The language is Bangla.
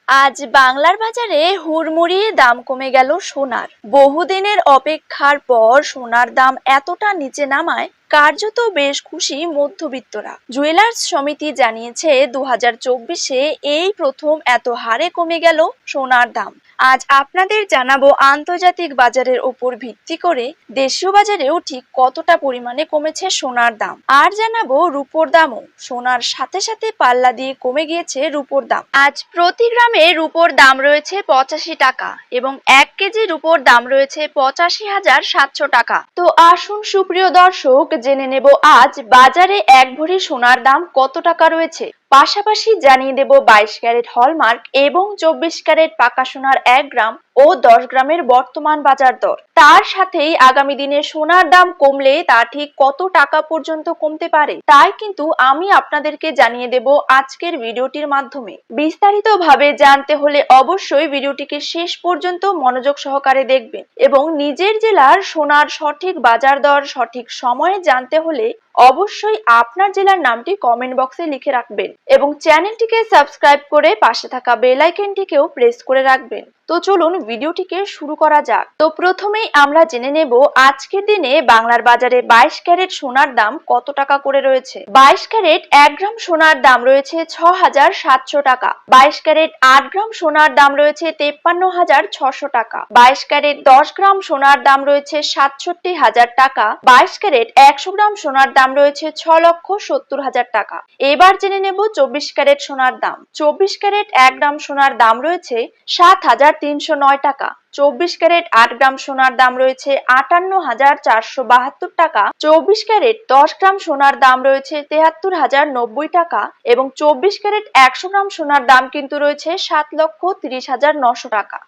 আজ বাংলার বাজারে হুড়মুড়িয়ে দাম কমে গেল সোনার। বহুদিনের অপেক্ষার পর সোনার দাম এতটা নিচে নামায় কার্যত বেশ খুশি মধ্যবিত্তরা। জুয়েলার্স সমিতি জানিয়েছে 2024-এ এই প্রথম এত হারে কমে গেল সোনার দাম। আজ আপনাদের জানাবো আন্তর্জাতিক বাজারের উপর ভিত্তি করে দেশীয় বাজারেও ঠিক কতটা পরিমাণে কমেছে সোনার দাম। আর জানাবো রূপোর দামও সোনার সাথে সাথে পাল্লা দিয়ে কমে গিয়েছে রূপোর দাম। আজ প্রতি গ্রামে রূপোর দাম রয়েছে 85 টাকা এবং 1 কেজি রূপোর দাম রয়েছে 85,700 টাকা। তো আসুন সুপ্রিয় দর্শক জেনে নেব আজ বাজারে 1 ভরি সোনার দাম কত টাকা রয়েছে। পাশাপাশি জানিয়ে দেব 22 ক্যারেট হলমার্ক এবং 24 ক্যারেট পাকা সোনার 1 গ্রাম ও 10 গ্রামের বর্তমান বাজার দর। তার সাথেই আগামী দিনে সোনার দাম কমলে তা ঠিক কত টাকা পর্যন্ত কমতে পারে তাই কিন্তু আমি আপনাদেরকে জানিয়ে দেব আজকের ভিডিওটির মাধ্যমে। বিস্তারিতভাবে জানতে হলে অবশ্যই ভিডিওটিকে শেষ পর্যন্ত মনোযোগ সহকারে দেখবেন এবং নিজের জেলার সোনার সঠিক বাজার দর সঠিক সময়ে জানতে হলে অবশ্যই আপনার জেলার নামটি কমেন্ট বক্সে লিখে রাখবেন এবং চ্যানেলটিকে সাবস্ক্রাইব করে পাশে থাকা বেল আইকনটিকেও প্রেস করে রাখবেন। তো চলুন ভিডিওটিকে শুরু করা যাক। তো প্রথমেই আমরা জেনে নেব আজকের দিনে বাংলার বাজারে 22 ক্যারেট সোনার দাম কত টাকা করে রয়েছে। 22 ক্যারেট 1 গ্রাম সোনার দাম রয়েছে 6,700 টাকা। 22 ক্যারেট 8 গ্রাম সোনার দাম রয়েছে 53,600 টাকা। 22 ক্যারেট 10 গ্রাম সোনার দাম রয়েছে 67,000 টাকা। 22 ক্যারেট 100 গ্রাম সোনার দাম রয়েছে 6,70,000 টাকা। এবার জেনে নেব 24 ক্যারেট সোনার দাম। 24 ক্যারেট 1 গ্রাম সোনার দাম রয়েছে 7,309 টাকা। 24 ক্যারেট 8 গ্রাম সোনার দাম রয়েছে 58,472 টাকা। 24 ক্যারেট 10 গ্রাম সোনার দাম রয়েছে 73,090 টাকা এবং 24 ক্যারেট 100 গ্রাম সোনার দাম কিন্তু রয়েছে 7,30,900 টাকা।